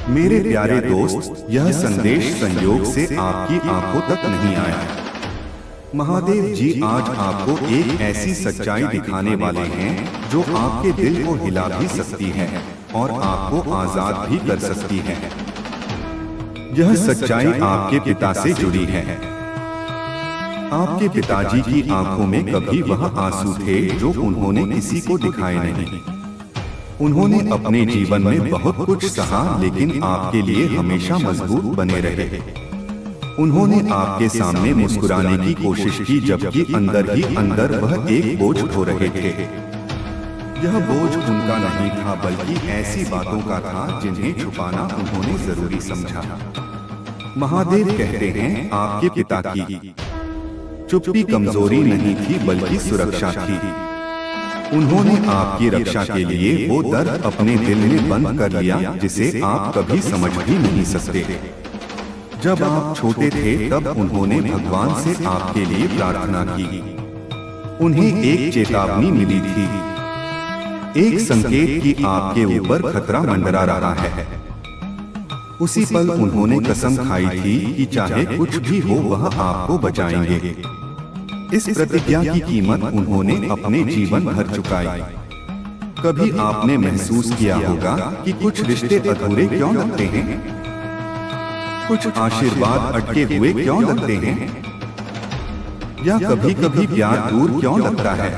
मेरे प्यारे दोस्त, यह संदेश संयोग से आपकी आंखों तक नहीं आया। महादेव जी आज आपको एक ऐसी सच्चाई दिखाने वाले हैं जो आपके दिल को हिला भी सकती है और आपको आजाद भी कर सकती है। यह सच्चाई आपके पिता से जुड़ी है। आपके पिताजी की आंखों में कभी वह आंसू थे जो उन्होंने किसी को दिखाए नहीं। उन्होंने अपने जीवन में बहुत कुछ सहा, लेकिन आपके लिए हमेशा मजबूत बने रहे। उन्होंने आपके सामने मुस्कुराने की कोशिश की, जबकि अंदर ही अंदर वह एक बोझ ढो रहे थे। यह बोझ उनका नहीं था, बल्कि ऐसी बातों का था जिन्हें छुपाना उन्होंने जरूरी समझा। महादेव कहते हैं, आपके पिता की चुप्पी कमजोरी नहीं थी, बल्कि सुरक्षा थी। उन्होंने आपकी रक्षा के लिए वो दर्द अपने दिल में बंद कर लिया जिसे आप कभी समझ भी नहीं सकते। जब आप छोटे थे तब उन्होंने भगवान से आपके लिए प्रार्थना की। उन्हें एक चेतावनी मिली थी, एक संकेत कि आपके ऊपर खतरा मंडरा रहा है। उसी पल उन्होंने कसम खाई थी कि चाहे कुछ भी हो वह आपको बचाएंगे। इस प्रतिज्ञा की कीमत उन्होंने अपने जीवन भर चुकाई। कभी आपने महसूस किया होगा कि कुछ रिश्ते अधूरे क्यों लगते हैं, कुछ आशीर्वाद अटके हुए क्यों लगते हैं, या कभी कभी प्यार दूर क्यों लगता है।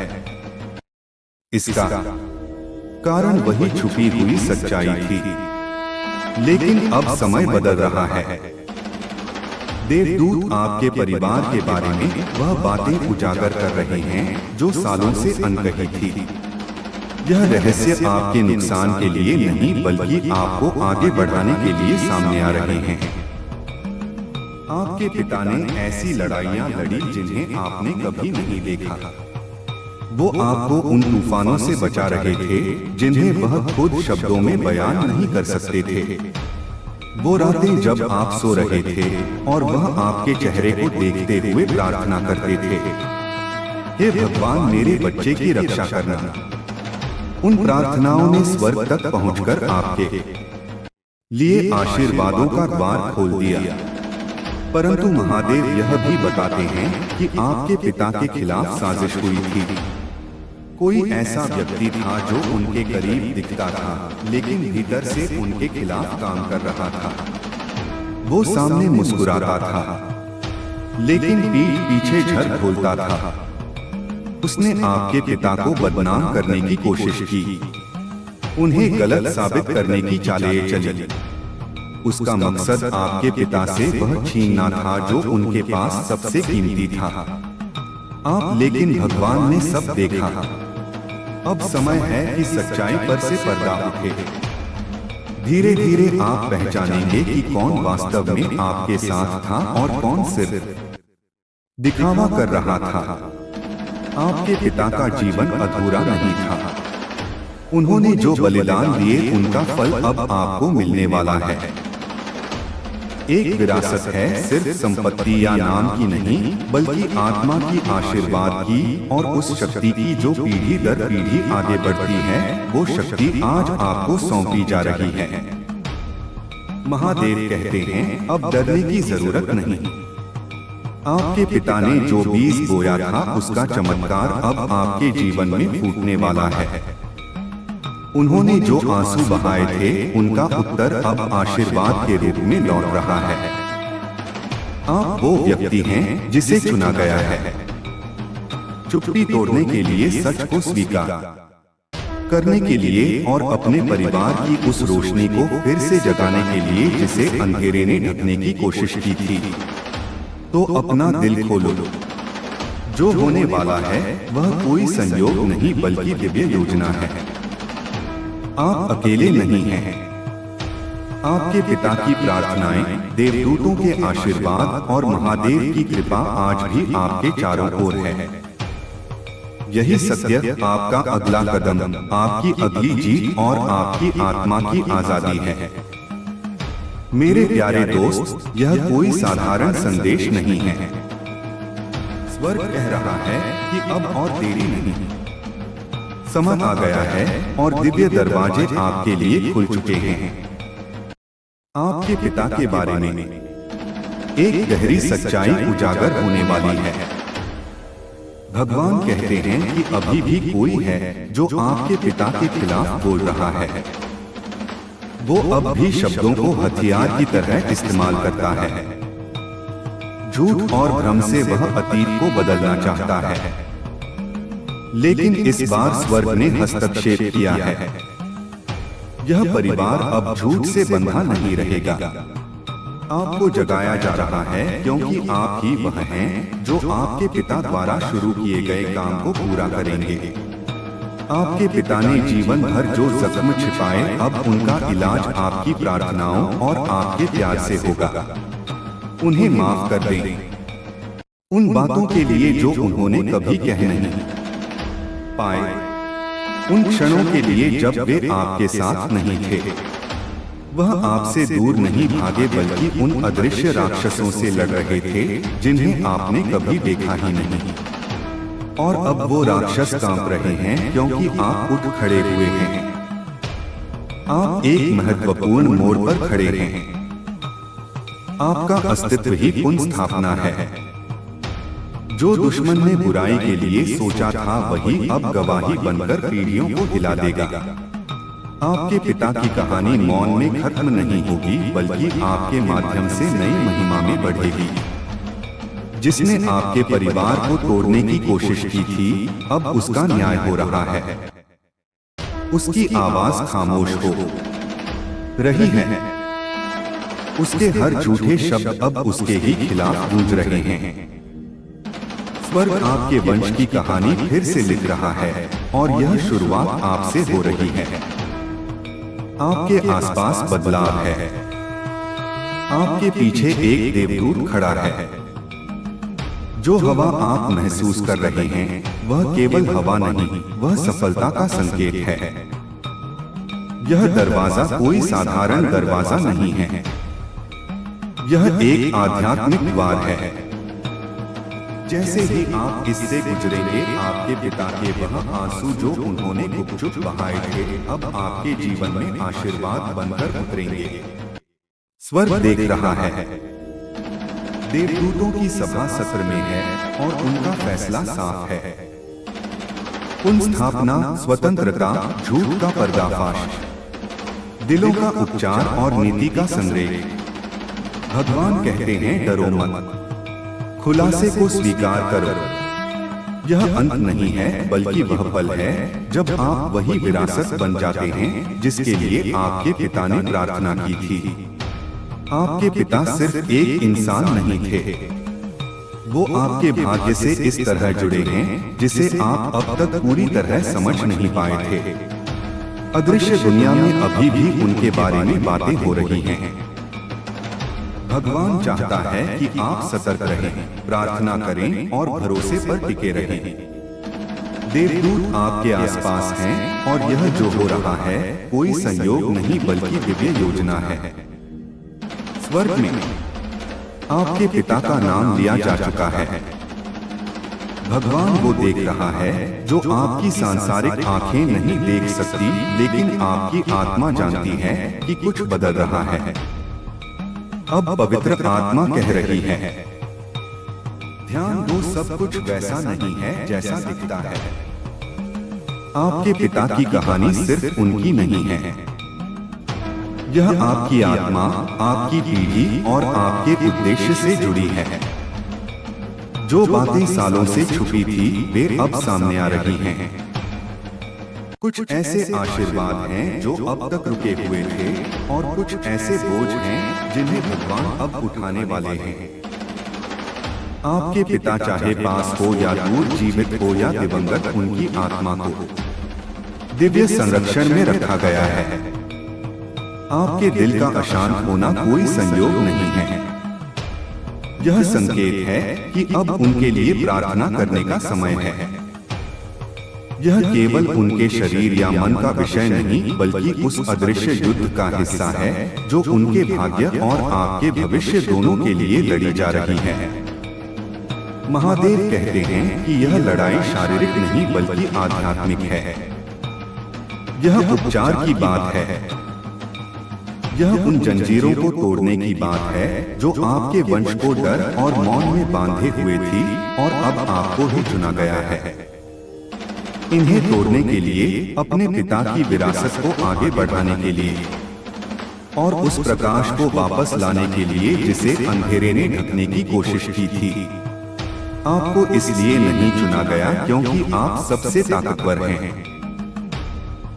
इसका कारण वही छुपी हुई सच्चाई थी। लेकिन अब समय बदल रहा है। देवदूत आपके परिवार के बारे में वह बातें उजागर कर रहे हैं जो सालों से अनकही थी। यह रहस्य आपके नुकसान के लिए नहीं, बल्कि आपको आगे बढ़ाने के लिए सामने आ रहे हैं। आपके पिता ने ऐसी लड़ाइयां लड़ी जिन्हें आपने कभी नहीं देखा। वो आपको उन तूफानों से बचा रहे थे जिन्हें वह खुद शब्दों में बयान नहीं कर सकते थे। वो रातें जब आप सो रहे थे और वह आपके चेहरे को देखते हुए प्रार्थना करते थे, हे भगवान मेरे बच्चे की रक्षा करना। उन प्रार्थनाओं ने स्वर्ग तक पहुंचकर आपके लिए आशीर्वादों का द्वार खोल दिया। परंतु महादेव यह भी बताते हैं कि आपके पिता के खिलाफ साजिश हुई थी। कोई ऐसा व्यक्ति था जो उनके करीब दिखता था, लेकिन भीतर से उनके खिलाफ काम कर रहा था। वो सामने मुस्कुराता था, लेकिन पीठ पीछे झड़ खोलता था। उसने आपके पिता को बदनाम करने की कोशिश की, उन्हें गलत साबित करने की चालें चली। उसका मकसद आपके पिता से वह छीनना था जो उनके पास सबसे कीमती था। आप लेकिन भगवान ने सब देखा। अब समय है कि सच्चाई पर से पर्दा उठे। धीरे धीरे आप पहचानेंगे कि कौन वास्तव में आपके साथ था और कौन सिर्फ दिखावा कर रहा था। आपके पिता का जीवन अधूरा नहीं था। उन्होंने जो बलिदान दिए उनका फल अब आपको मिलने वाला है। एक विरासत है, सिर्फ संपत्ति या नाम की नहीं, बल्कि आत्मा की, आशीर्वाद की और उस शक्ति की जो पीढ़ी दर पीढ़ी आगे बढ़ती है। वो शक्ति आज आपको सौंपी जा रही है। महादेव कहते हैं, अब डरने की जरूरत नहीं। आपके पिता ने जो बीज बोया था उसका चमत्कार अब आपके जीवन में फूटने वाला है। उन्होंने जो आंसू बहाए थे उनका उत्तर अब आशीर्वाद के रूप में लौट रहा है। आप वो व्यक्ति हैं जिसे चुना गया है, चुप्पी तोड़ने के लिए, सच को स्वीकार करने के लिए और अपने परिवार की उस रोशनी को फिर से जगाने के लिए जिसे अंधेरे ने ढकने की कोशिश की थी। तो अपना दिल खोलो। जो होने वाला है वह कोई संयोग नहीं, बल्कि दिव्य योजना है। आप अकेले नहीं हैं। आपके पिता की प्रार्थनाएं, देवदूतों के आशीर्वाद और महादेव की कृपा आज भी आपके चारों ओर है। यही सत्य आपका अगला कदम, आपकी अगली जीत और आपकी आत्मा की आजादी है। मेरे प्यारे दोस्त, यह कोई साधारण संदेश नहीं है। स्वर्ग कह रहा है कि अब और देरी नहीं, समय आ गया है और दिव्य दरवाजे आपके लिए खुल चुके हैं। आपके पिता के बारे में एक गहरी सच्चाई उजागर होने वाली है। भगवान कहते हैं कि अभी भी कोई है जो आपके पिता के खिलाफ बोल रहा है। वो अब भी शब्दों को हथियार की तरह इस्तेमाल करता है। झूठ और भ्रम से वह अतीत को बदलना चाहता है, लेकिन इस बार स्वर्ग ने हस्तक्षेप किया है। यह परिवार अब झूठ से बंधा नहीं रहेगा। आपको जगाया जा रहा है क्योंकि आप ही वह हैं जो आपके पिता द्वारा शुरू किए गए काम को पूरा करेंगे। आपके पिता ने जीवन भर जो जख्म छिपाए, अब उनका इलाज आपकी प्रार्थनाओं और आपके प्यार से होगा। उन्हें माफ कर दें उन बातों के लिए जो उन्होंने कभी कह नहीं पाए, उन क्षणों के लिए जब वे आपके साथ नहीं थे। वह आपसे दूर नहीं भागे, बल्कि उन अदृश्य राक्षसों से लड़ रहे थे जिन्हें आपने कभी देखा ही नहीं। और अब वो राक्षस कांप रहे हैं क्योंकि आप उठ खड़े हुए हैं। आप एक महत्वपूर्ण मोड़ पर खड़े हैं। आपका अस्तित्व ही पुनर्स्थापना है। जो दुश्मन ने बुराई के लिए सोचा था, वही अब गवाही बनकर पीढ़ियों को हिला देगा। आपके पिता की कहानी मौन में खत्म नहीं होगी, बल्कि आपके माध्यम से नई महिमा में बढ़ेगी। जिसने आपके परिवार को तोड़ने की कोशिश की थी, अब उसका न्याय हो रहा है। उसकी आवाज खामोश हो रही है। उसके हर झूठे शब्द अब उसके ही खिलाफ गूंज रहे हैं। स्वर्ग आपके वंश की कहानी फिर से लिख रहा है, और यह शुरुआत आपसे हो रही है। आपके आसपास बदलाव है। आपके पीछे एक देवदूत खड़ा है। जो हवा आप महसूस कर रहे हैं, वह केवल हवा नहीं, वह सफलता का संकेत है। यह दरवाजा कोई साधारण दरवाजा नहीं है। यह एक आध्यात्मिक द्वार है। जैसे ही आप इससे गुजरेंगे, आपके पिता के वह आंसू जो उन्होंने गुपचुप बहाए थे, अब आपके जीवन में आशीर्वाद बनकर उतरेंगे। स्वर्ग देख रहा है। देवदूतों की सभा सत्र में है और उनका फैसला साफ है। पुनर्स्थापना, स्वतंत्रता, झूठ का पर्दाफाश, दिलों का उपचार और नीति का संरेख। भगवान कहते हैं, डरो मत, खुलासे को स्वीकार करो। यह अंत नहीं है, बल्कि वह पल है जब आप वही विरासत बन जाते हैं जिसके लिए आपके पिता ने प्रार्थना की थी। आपके पिता सिर्फ एक इंसान नहीं थे, वो आपके भाग्य से इस तरह जुड़े हैं जिसे आप अब तक पूरी तरह समझ नहीं पाए थे। अदृश्य दुनिया में अभी भी उनके बारे में बातें हो रही हैं। भगवान चाहता है कि आप सतर्क रहें, प्रार्थना करें और भरोसे पर टिके रहें। देवदूत आपके आसपास हैं, और यह जो हो रहा है कोई संयोग नहीं, बल्कि दिव्य योजना है। स्वर्ग में आपके पिता का नाम लिया जा चुका है। भगवान वो देख रहा है जो आपकी सांसारिक आंखें नहीं देख सकती, लेकिन आपकी आत्मा जानती है कि कुछ बदल रहा है। अब पवित्र आत्मा कह रही है, ध्यान दो, सब कुछ वैसा नहीं है जैसा दिखता है। आपके पिता की कहानी सिर्फ उनकी नहीं है। यह आपकी आत्मा, आपकी पीढ़ी और आपके उद्देश्य से जुड़ी है। जो बातें सालों से छुपी थी, वे अब सामने आ रही हैं। कुछ ऐसे आशीर्वाद हैं जो अब तक रुके हुए थे, और कुछ ऐसे बोझ हैं जिन्हें भगवान अब उठाने वाले हैं। आपके पिता चाहे पास हो या दूर, जीवित हो या दिवंगत, उनकी आत्मा को दिव्य संरक्षण में रखा गया है। आपके दिल का अशांत होना कोई संयोग नहीं है। यह संकेत है कि अब उनके लिए प्रार्थना करने का समय है। यह केवल उनके शरीर या मन का विषय नहीं, बल्कि उस अदृश्य युद्ध का हिस्सा है जो उनके भाग्य और आपके भविष्य दोनों के लिए लड़ी जा रही है। महादेव कहते हैं कि यह लड़ाई शारीरिक नहीं, बल्कि आध्यात्मिक है। यह उपचार की बात है। यह उन जंजीरों को तोड़ने की बात है जो आपके वंश को डर और मौन में बांधे हुए थी और अब आपको ही चुना गया है इन्हें तोड़ने के लिए, अपने पिता की विरासत को आगे बढ़ाने के लिए और उस प्रकाश को वापस लाने के लिए जिसे अंधेरे ने ढकने की कोशिश की थी। आपको इसलिए नहीं चुना गया क्योंकि आप सबसे ताकतवर हैं।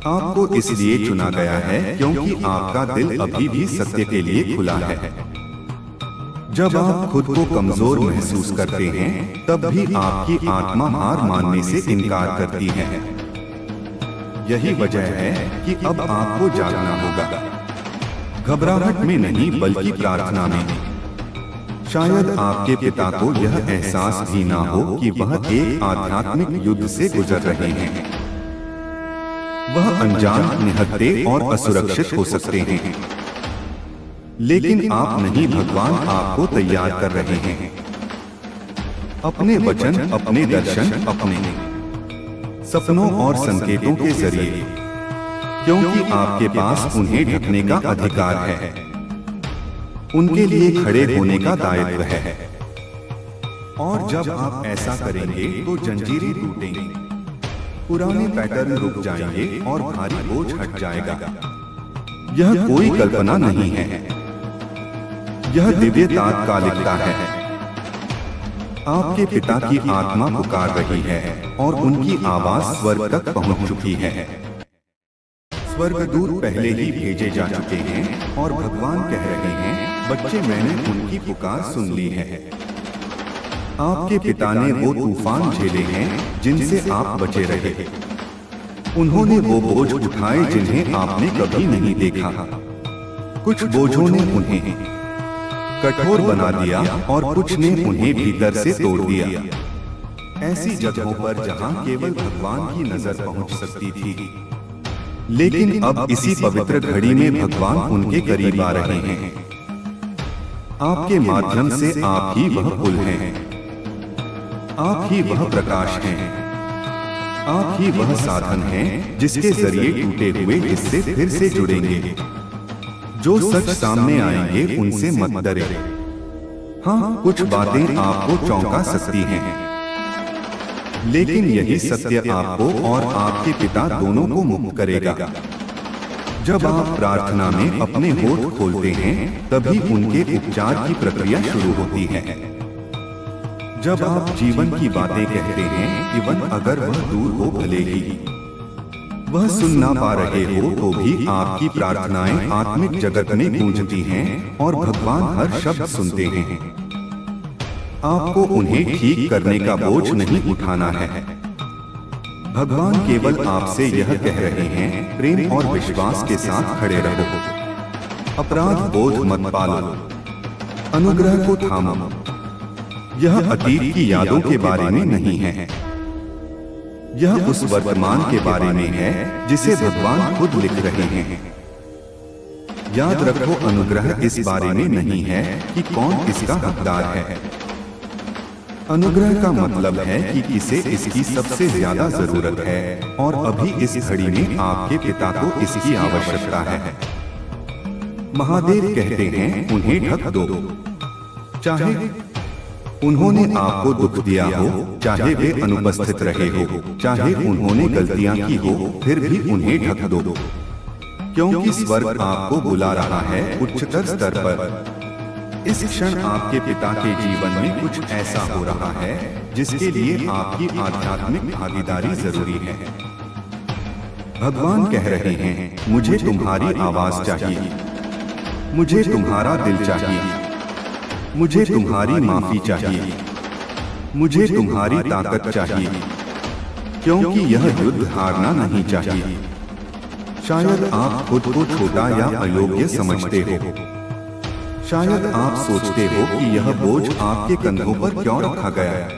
आपको इसलिए चुना गया है क्योंकि आपका दिल अभी भी सत्य के लिए खुला है। जब आप खुद को कमजोर महसूस करते हैं, तब भी आपकी आत्मा हार मानने से इनकार करती है। यही वजह है कि अब आपको जागना होगा, घबराहट में नहीं बल्कि प्रार्थना में। शायद आपके पिता को यह एहसास भी ना हो कि वह एक आध्यात्मिक युद्ध से गुजर रहे हैं। वह अनजान, निहत्थे और असुरक्षित हो सकते हैं, लेकिन आप नहीं, भगवान आपको तैयार कर रहे हैं। अपने वचन, अपने दर्शन, अपने सपनों और संकेतों के जरिए, क्योंकि आपके पास उन्हें ढकने का अधिकार है, उनके लिए खड़े होने का दायित्व है। और जब आप ऐसा करेंगे तो जंजीरें टूटेंगी, पुराने पैटर्न रुक जाएंगे और भारी बोझ हट जाएगा। यह कोई कल्पना नहीं है, यह दिव्य तात्कालिकता है। आपके पिता की आत्मा पुकार रही है और उनकी आवाज स्वर्ग तक पहुंच चुकी है। स्वर्गदूत पहले ही भेजे जा चुके हैं और भगवान कह रहे हैं, बच्चे, मैंने उनकी पुकार सुन ली है। आपके पिता ने वो तूफान झेले हैं जिनसे आप बचे रहे। उन्होंने वो बोझ उठाए जिन्हें आपने कभी नहीं देखा। कुछ बोझों ने उन्हें कठोर बना दिया और कुछ ने उन्हें भीतर से तोड़ दिया, ऐसी जगहों पर जहां केवल भगवान की नजर पहुंच सकती थी। लेकिन अब इसी पवित्र घड़ी में भगवान उनके करीब आ रहे हैं। आपके माध्यम से आप ही वह पुल हैं, आप ही वह प्रकाश हैं, आप ही वह साधन हैं जिसके जरिए टूटे हुए हिस्से फिर से जुड़ेंगे। जो सच सामने आएंगे उनसे मत डरे। हाँ, कुछ बातें आपको चौंका सकती हैं, लेकिन यही सत्य आपको और आपके पिता दोनों को मुक्त करेगा। जब आप प्रार्थना में अपने होठ खोलते हैं, तभी उनके उपचार की प्रक्रिया शुरू होती है। जब आप जीवन की बातें कहते हैं, इवन अगर वह दूर हो, भले ही वह सुन ना पा रहे हो, तो भी आपकी प्रार्थनाएं आत्मिक जगत में गूंजती हैं और भगवान हर शब्द सुनते हैं। आपको उन्हें ठीक करने का बोझ नहीं उठाना है। भगवान केवल आपसे यह कह रहे हैं, प्रेम और विश्वास के साथ खड़े रहो। अपराध बोझ मत पालो, अनुग्रह को थामो। यह अतीत की यादों के बारे में नहीं है, यह उस वर्तमान के बारे में है जिसे भगवान खुद लिख रहे हैं। याद रखो, अनुग्रह इस बारे में नहीं है कि कौन इसका हकदार है। अनुग्रह का मतलब है कि इसे इसकी सबसे ज्यादा जरूरत है और अभी इस घड़ी में आपके पिता को इसकी आवश्यकता है। महादेव कहते हैं, उन्हें ढक दो। चाहे उन्होंने आपको दुख दिया हो, चाहे वे अनुपस्थित रहे हो, चाहे उन्होंने गलतियां की हो, फिर भी उन्हें ढक दो, क्योंकि स्वर्ग आपको बुला रहा है उच्चतर स्तर पर। इस क्षण आपके पिता के जीवन में कुछ ऐसा हो रहा है जिसके लिए आपकी आध्यात्मिक भागीदारी जरूरी है। भगवान कह रहे हैं, मुझे तुम्हारी आवाज चाहिए, मुझे तुम्हारा दिल चाहिए, मुझे तुम्हारी माफी चाहिए, मुझे तुम्हारी ताकत चाहिए, क्योंकि यह युद्ध हारना नहीं चाहिए। शायद आप खुद को छोटा या अयोग्य समझते हो, शायद आप सोचते हो कि यह बोझ आपके कंधों पर क्यों रखा गया,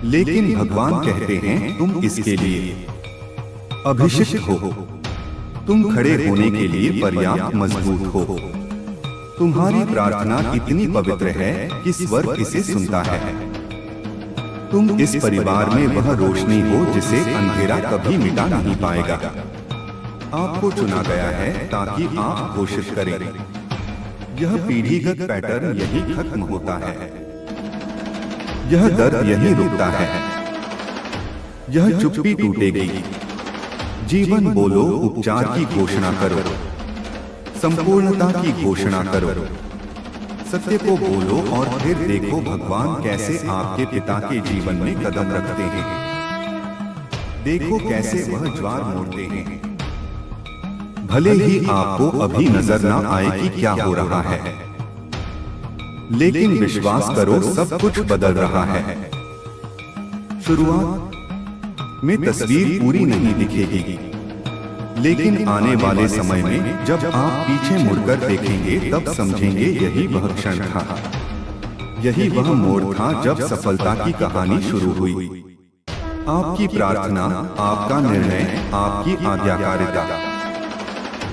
लेकिन भगवान कहते हैं, तुम इसके लिए अभिषिक्त हो, तुम खड़े होने के लिए पर्याप्त मजबूत हो। तुम्हारी प्रार्थना इतनी पवित्र है कि स्वर्ग इसे सुनता है। तुम इस परिवार में वह रोशनी हो जिसे अंधेरा कभी मिटा नहीं पाएगा। आपको चुना गया है ताकि आप घोषित करें। यह पीढ़ीगत पैटर्न यही खत्म होता है, यह दर्द यही रुकता है, यह चुप्पी टूटेगी। जीवन बोलो, उपचार की घोषणा करो, संपूर्णता की घोषणा करो, सत्य को बोलो और फिर देखो भगवान कैसे आपके पिता के जीवन में कदम रखते हैं। देखो कैसे वह ज्वार मोड़ते हैं। भले ही आपको अभी नजर ना आए कि क्या हो रहा है, लेकिन विश्वास करो सब कुछ बदल रहा है। शुरुआत में तस्वीर पूरी नहीं दिखेगी, लेकिन आने वाले समय में जब आप पीछे मुड़कर देखेंगे तब समझेंगे यही वह क्षण था, यही वह मोड़ था जब सफलता की कहानी शुरू हुई। आपकी प्रार्थना, आपका निर्णय, आपकी आज्ञाकारिता,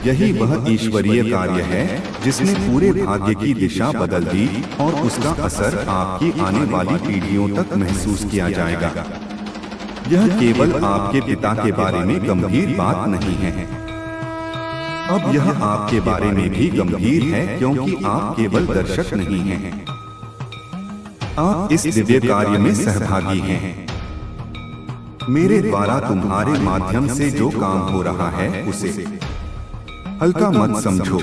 यही वह ईश्वरीय कार्य है जिसने पूरे भाग्य की दिशा बदल दी और उसका असर आपकी आने वाली पीढ़ियों तक महसूस किया जाएगा। यह केवल आपके पिता के बारे में गंभीर बात नहीं है, अब यह आपके बारे में भी गंभीर है, क्योंकि आप केवल दर्शक नहीं हैं, आप इस दिव्य कार्य में सहभागी हैं। मेरे द्वारा तुम्हारे माध्यम से जो काम हो रहा है उसे हल्का मत समझो।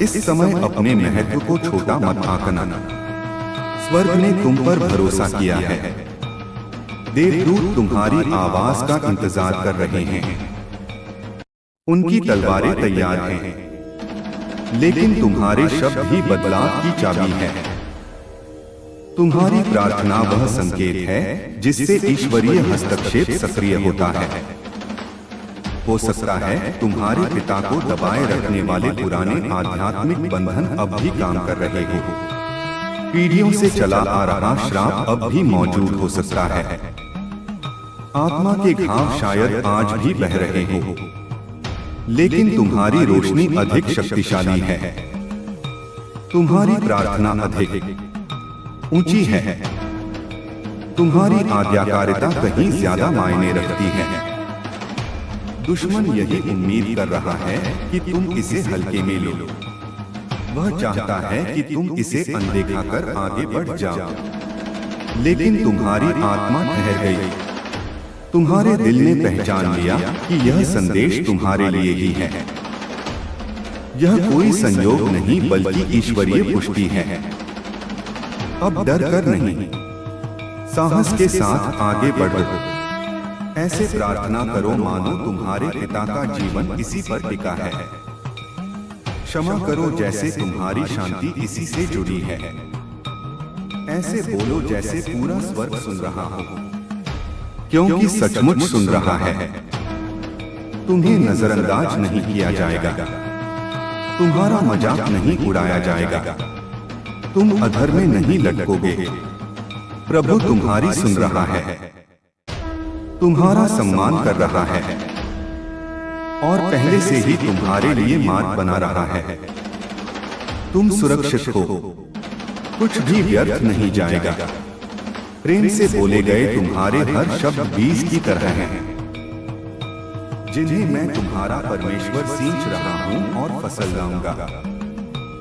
इस समय अपने महत्व को छोटा मत आंकना। स्वर्ग ने तुम पर भरोसा किया है, देवदूत तुम्हारी आवाज का इंतजार कर रहे हैं, उनकी तलवारें तैयार हैं, लेकिन तुम्हारे शब्द ही बदलाव की चाबी है। तुम्हारी प्रार्थना वह संकेत है जिससे ईश्वरीय हस्तक्षेप सक्रिय होता है। हो सकता है तुम्हारे पिता को दबाए रखने वाले पुराने आध्यात्मिक बंधन अब भी काम कर रहे हो, पीढ़ियों से चला आ रहा श्राप अब भी मौजूद हो सकता है, आत्मा के घाव शायद आज भी बह रहे हो, लेकिन तुम्हारी रोशनी अधिक शक्तिशाली है, तुम्हारी प्रार्थना अधिक ऊंची है, तुम्हारी आज्ञाकारिता कहीं ज्यादा मायने रखती है। दुश्मन यही उम्मीद कर रहा है कि तुम इसे हल्के में लो, वह चाहता है कि तुम इसे अनदेखा कर आगे बढ़ जाओ, लेकिन तुम्हारी आत्मा ठहर गई, तुम्हारे दिल ने पहचान लिया कि यह संदेश तुम्हारे लिए ही है। यह कोई संयोग नहीं बल्कि ईश्वरीय पुष्टि है। अब डर कर नहीं, साहस के साथ आगे बढ़ो। ऐसे प्रार्थना करो मानो तुम्हारे पिता का जीवन इसी पर टिका है। क्षमा करो जैसे तुम्हारी शांति इसी से जुड़ी है। ऐसे बोलो जैसे पूरा स्वर्ग सुन रहा हो, क्योंकि सचमुच सुन रहा है। तुम्हें नजरअंदाज नहीं किया जाएगा, तुम्हारा मजाक नहीं उड़ाया जाएगा, तुम अधर में नहीं लटकोगे। प्रभु तुम्हारी सुन रहा है, तुम्हारा सम्मान कर रहा है और पहले से ही तुम्हारे लिए मार्ग बना रहा है। तुम सुरक्षित हो, कुछ भी व्यर्थ नहीं जाएगा। प्रेम से बोले गए तुम्हारे हर शब्द बीज की तरह हैं, जिन्हें मैं तुम्हारा परमेश्वर सींच रहा हूं और फसल लाऊंगा।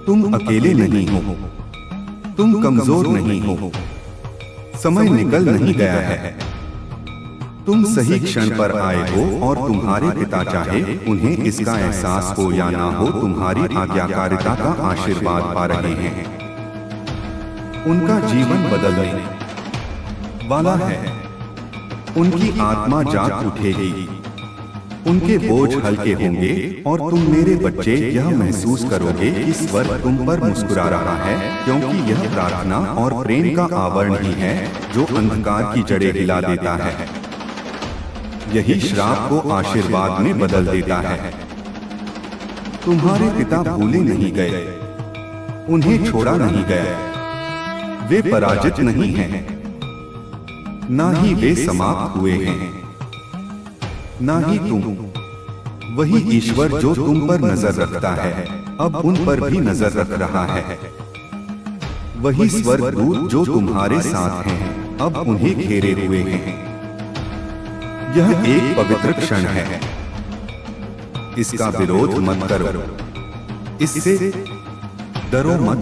तुम अकेले नहीं हो, तुम कमजोर नहीं हो, समय निकल नहीं गया है, तुम सही क्षण पर आए हो और तुम्हारे पिता चाहे उन्हें इसका एहसास हो या ना हो, तुम्हारी आज्ञाकारिता का आशीर्वाद पा रहे हैं। उनका जीवन बदलने वाला है, उनकी आत्मा जाग उठेगी, उनके बोझ हल्के होंगे और तुम मेरे बच्चे यह महसूस करोगे कि स्वर्ग तुम पर मुस्कुरा रहा है, क्योंकि यह प्रार्थना और प्रेम का आवरण ही है जो अंधकार की जड़ें हिला देता है। यही श्राप को आशीर्वाद में बदल देता है। तुम्हारे पिता भूले नहीं गए, उन्हें छोड़ा नहीं गया, वे पराजित नहीं हैं, ना ही वे समाप्त हुए हैं, ना ही तुम। वही ईश्वर जो तुम पर नजर रखता है अब उन पर भी नजर रख रहा है। वही स्वर्गदूत जो तुम्हारे साथ हैं अब उन्हें घेरे हुए हैं। यह एक पवित्र क्षण है, इसका विरोध मत करो, इससे डरो मत,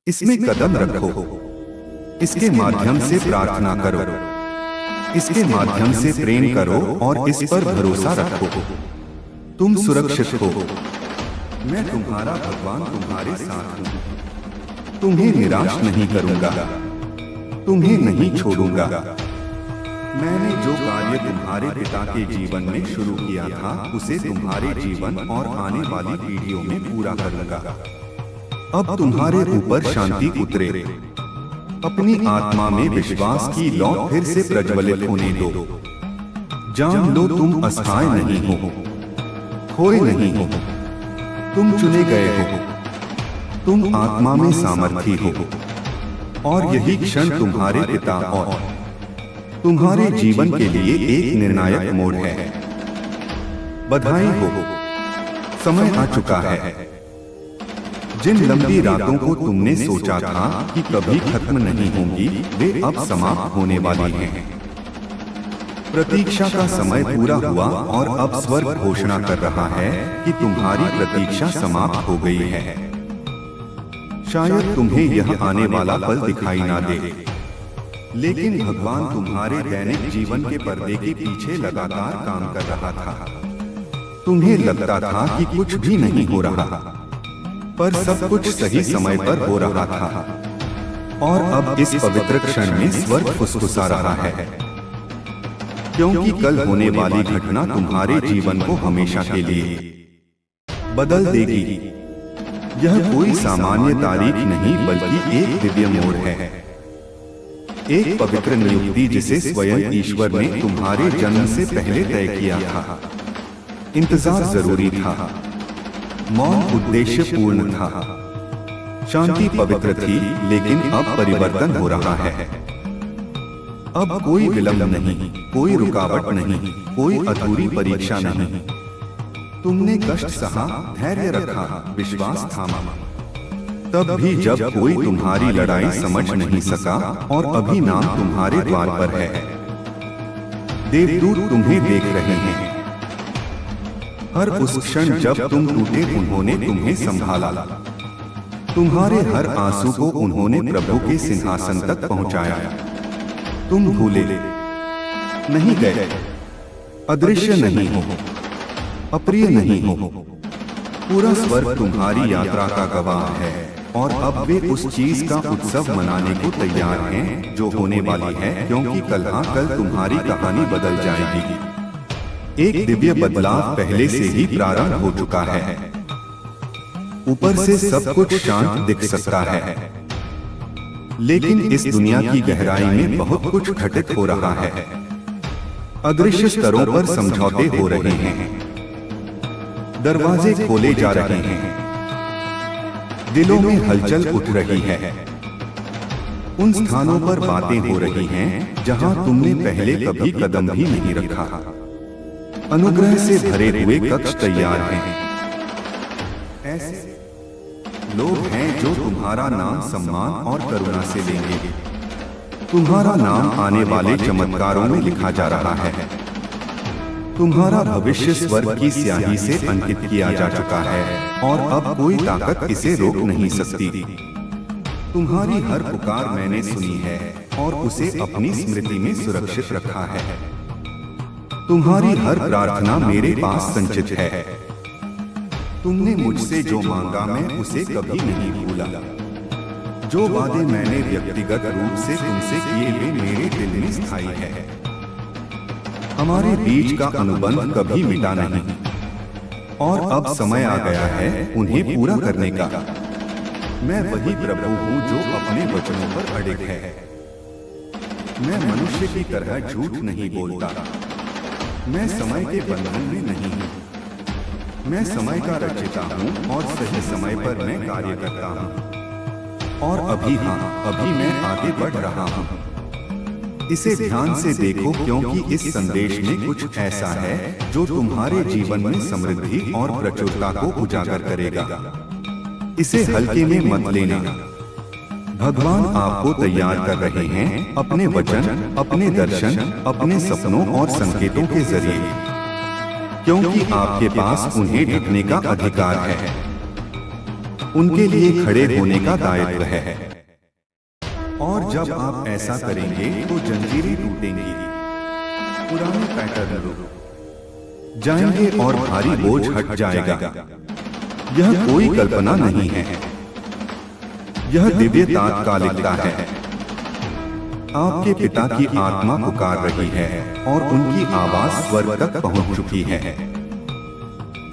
इसमें कदम रखो, इसके माध्यम से प्रार्थना करो, इसके माध्यम से प्रेम करो और इस पर भरोसा रखो। तुम सुरक्षित हो। मैं तुम्हारा भगवान तुम्हारे साथ हूँ। तुम्हें निराश नहीं करूंगा, तुम्हें नहीं छोड़ूंगा। मैंने जो कार्य तुम्हारे पिता के जीवन में शुरू किया था उसे तुम्हारे जीवन और आने वाली पीढ़ियों में पूरा करूंगा। अब तुम्हारे ऊपर शांति उतरे। अपनी आत्मा में विश्वास की लौ फिर से प्रज्वलित होने दो। जान लो तुम अस्थायी नहीं हो, खोए नहीं हो, तुम चुने गए हो, तुम आत्मा में सामर्थी हो और यही क्षण तुम्हारे पिता और तुम्हारे जीवन के लिए एक निर्णायक मोड़ है। बधाई हो, समय आ चुका है। जिन लंबी रातों को तुमने सोचा था कि कभी खत्म नहीं होंगी, वे अब समाप्त होने वाली हैं। प्रतीक्षा का समय पूरा हुआ और अब स्वर्ग घोषणा कर रहा है कि तुम्हारी प्रतीक्षा समाप्त हो गई है। शायद तुम्हें यह आने वाला पल दिखाई ना दे, लेकिन भगवान तुम्हारे दैनिक जीवन के पर्दे के पीछे लगातार काम कर रहा था। तुम्हें लगता था कि कुछ भी नहीं हो रहा, पर सब कुछ सही समय पर हो रहा था और अब इस पवित्र क्षण में स्वर्ग फुसफुसा रहा है, क्योंकि कल होने वाली घटना तुम्हारे जीवन को हमेशा के लिए बदल देगी। यह कोई सामान्य तारीख नहीं बल्कि एक दिव्य मोड़ है, एक पवित्र नियुक्ति जिसे स्वयं ईश्वर ने तुम्हारे जन्म से पहले तय किया था। इंतजार जरूरी था, मौन उद्देश्य पूर्ण था, शांति पवित्र थी, लेकिन अब परिवर्तन हो रहा है। अब कोई विलंब नहीं, कोई रुकावट नहीं, कोई अधूरी परीक्षा नहीं। तुमने कष्ट सहा, धैर्य रखा, विश्वास थामा, तब भी जब कोई तुम्हारी लड़ाई समझ नहीं सका और अभी नाम तुम्हारे द्वार पर है। देवदूत तुम्हें देख रहे हैं। हर उस क्षण जब तुम टूटे उन्होंने तुम्हें संभाला। तुम्हारे हर आंसू को उन्होंने प्रभु के सिंहासन तक पहुंचाया। तुम भूले नहीं गए, अदृश्य नहीं हो, अप्रिय नहीं हो। पूरा स्वर्ग तुम्हारी यात्रा का गवाह है और अब वे उस चीज का उत्सव मनाने को तैयार हैं जो होने वाली है, क्योंकि कल तुम्हारी कहानी बदल जाएगी। एक दिव्य बदलाव पहले से ही प्रारंभ हो चुका है। ऊपर से सब कुछ शांत दिख सकता है, लेकिन इस दुनिया की गहराई में बहुत कुछ घटित हो रहा है। अदृश्य स्तरों पर समझौते हो रहे हैं, दरवाजे खोले जा रहे हैं, दिलों में हलचल उठ रही है। उन स्थानों पर बातें हो रही हैं जहां तुमने पहले कभी कदम भी नहीं रखा। अनुग्रह से भरे हुए कक्ष तैयार हैं। ऐसे लोग हैं जो तुम्हारा नाम सम्मान और करुणा से लेंगे। तुम्हारा नाम आने वाले चमत्कारों में लिखा जा रहा है। तुम्हारा भविष्य स्वर्ग की स्याही से अंकित किया जा चुका है और अब कोई ताकत इसे रोक नहीं सकती। तुम्हारी हर पुकार मैंने सुनी है और उसे अपनी स्मृति में सुरक्षित रखा है। तुम्हारी हर प्रार्थना मेरे पास संचित है। तुमने मुझसे जो मांगा मैं उसे कभी नहीं भूला। जो वादे मैंने व्यक्तिगत रूप से तुमसे किए वे मेरे दिल में स्थायी है। हमारे बीच का अनुबंध कभी मिटा नहीं और अब समय आ गया है उन्हें पूरा करने का। मैं वही प्रभु हूँ जो अपने वचनों पर अडिग है। मैं मनुष्य की तरह झूठ नहीं बोलता। मैं समय के बंधन में नहीं हूँ। मैं समय का रचयिता हूँ और सही समय पर मैं कार्य करता हूँ। और अभी मैं आगे बढ़ रहा हूँ। इसे ध्यान से देखो, क्योंकि इस संदेश में कुछ ऐसा है जो तुम्हारे जीवन में समृद्धि और प्रचुरता को उजागर करेगा। इसे हल्के में मत लेना। भगवान आपको तैयार कर रहे हैं अपने वचन, अपने दर्शन, अपने सपनों और संकेतों के जरिए, क्योंकि आपके पास उन्हें ढकने का अधिकार है, उनके लिए खड़े होने का दायित्व है। और जब आप ऐसा करेंगे तो जंजीरें टूटेंगी, पुराने पैटर्न रुक जाएंगे और भारी बोझ हट जाएगा। यह कोई कल्पना नहीं है, यह दिव्य तात्कालिकता है। आपके पिता की आत्मा पुकार रही है और उनकी आवाज स्वर्ग तक पहुंच चुकी है।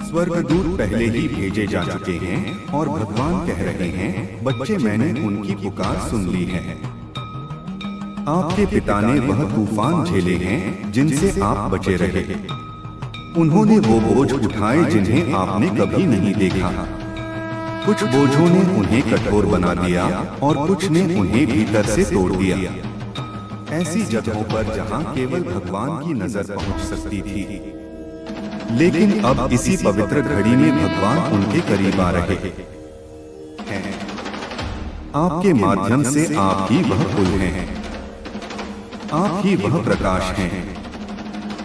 स्वर्गदूत पहले ही भेजे जा चुके हैं और भगवान कह रहे हैं, बच्चे मैंने उनकी पुकार सुन ली है। आपके पिता ने वह तूफान झेले हैं जिनसे आप बचे रहे। उन्होंने वो बोझ उठाए जिन्हें आपने कभी नहीं देखा। कुछ बोझों ने उन्हें कठोर बना दिया और कुछ ने उन्हें भीतर से तोड़ दिया, ऐसी जगहों पर जहां केवल भगवान की नजर पहुंच सकती थी। लेकिन अब इसी पवित्र घड़ी में भगवान उनके करीब आ रहे हैं। आपके माध्यम से आप ही वह पुल हैं, आप ही वह प्रकाश हैं,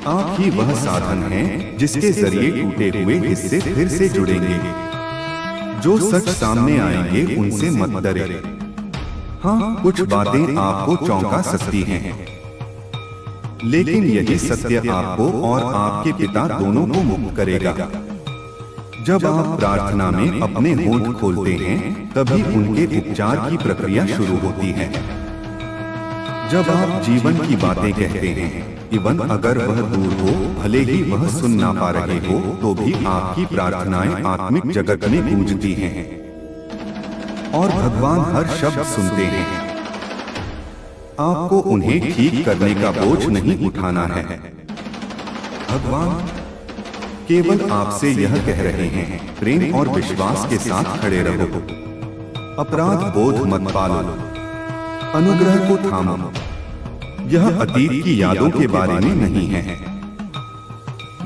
आप ही वह साधन हैं जिसके जरिए टूटे हुए हिस्से फिर से जुड़ेंगे। जो सच सामने आएंगे उनसे मत डरे। हाँ, कुछ बातें आपको चौंका सकती हैं, लेकिन यही सत्य आपको और आपके पिता दोनों को मुक्त करेगा। जब आप प्रार्थना में अपने होंठ खोलते हैं, तभी उनके उपचार की प्रक्रिया शुरू होती है। जब आप जीवन की बातें कहते हैं, इवन अगर वह दूर हो, भले ही वह सुन ना पा रहे हो, तो भी आपकी प्रार्थनाएं आत्मिक जगत में गूंजती हैं और भगवान हर शब्द सुनते हैं। आपको उन्हें ठीक करने का बोझ नहीं उठाना है। भगवान केवल आपसे यह कह रहे हैं, प्रेम और विश्वास के साथ खड़े रहो। अपराध बोध मत पालो, अनुग्रह को थामो। यह अतीत की यादों के बारे में नहीं है,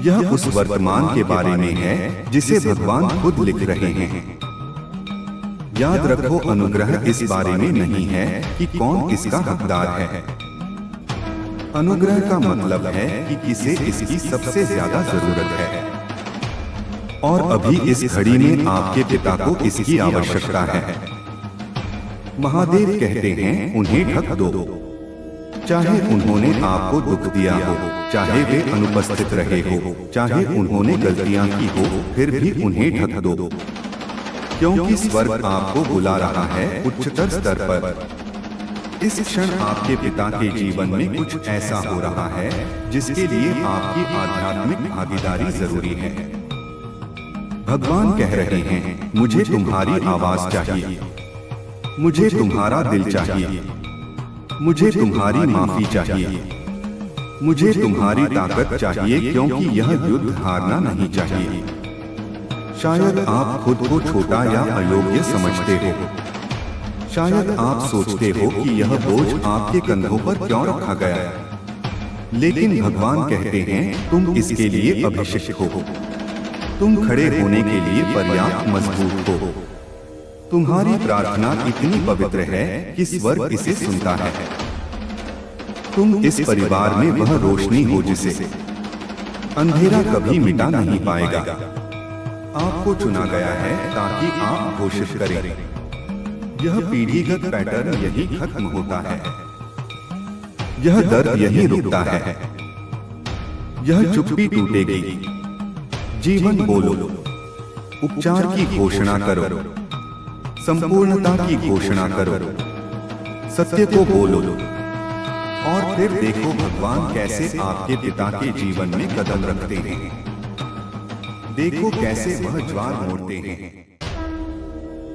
यह उस वर्तमान के बारे में है जिसे भगवान खुद लिख रहे हैं। याद रखो, अनुग्रह इस बारे में नहीं है कि कौन इसका हकदार है। अनुग्रह का मतलब है कि किसे इसकी सबसे ज्यादा जरूरत है, और अभी इस घड़ी में आपके पिता को इसकी आवश्यकता है। महादेव कहते हैं, उन्हें ढक दो। चाहे उन्होंने आपको दुख दिया हो, चाहे वे अनुपस्थित रहे हो, चाहे उन्होंने गलतियां की हो, फिर भी उन्हें ढक दो, क्योंकि स्वर्ग आपको बुला रहा है उच्चतर स्तर पर। इस क्षण आपके पिता के जीवन में कुछ ऐसा हो रहा है जिसके लिए आपकी आध्यात्मिक भागीदारी जरूरी है। भगवान कह रहे हैं, मुझे तुम्हारी आवाज चाहिए, मुझे तुम्हारा दिल चाहिए, मुझे तुम्हारी माफी चाहिए, मुझे तुम्हारी ताकत चाहिए, क्योंकि यह युद्ध हारना नहीं चाहिए। शायद आप खुद को छोटा या अयोग्य समझते हो, शायद आप सोचते हो कि यह बोझ आपके कंधों पर क्यों रखा गया, लेकिन भगवान कहते हैं, तुम इसके लिए अभिषिक्त हो, तुम खड़े होने के लिए पर्याप्त मजबूत हो। तुम्हारी प्रार्थना इतनी पवित्र है कि स्वर्ग इसे सुनता है। तुम इस परिवार में वह रोशनी हो जिसे अंधेरा कभी मिटा नहीं पाएगा। आपको चुना गया है ताकि आप घोषित करें। यह पीढ़ीगत पैटर्न यही खत्म होता है, यह दर्द यही रुकता है, यह चुप्पी टूटेगी। जीवन बोलो, उपचार की घोषणा करो, संपूर्णता की घोषणा करो, सत्य को बोलो, और फिर देखो भगवान कैसे आपके पिता के जीवन में कदम रखते हैं। देखो कैसे वह ज्वार मोड़ते हैं।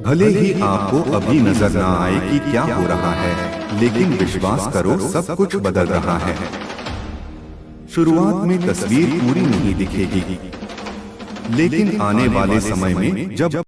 भले ही आपको अभी नजर ना आए कि क्या हो रहा है, लेकिन विश्वास करो, सब कुछ बदल रहा है। शुरुआत में तस्वीर पूरी नहीं दिखेगी, लेकिन आने वाले समय में जब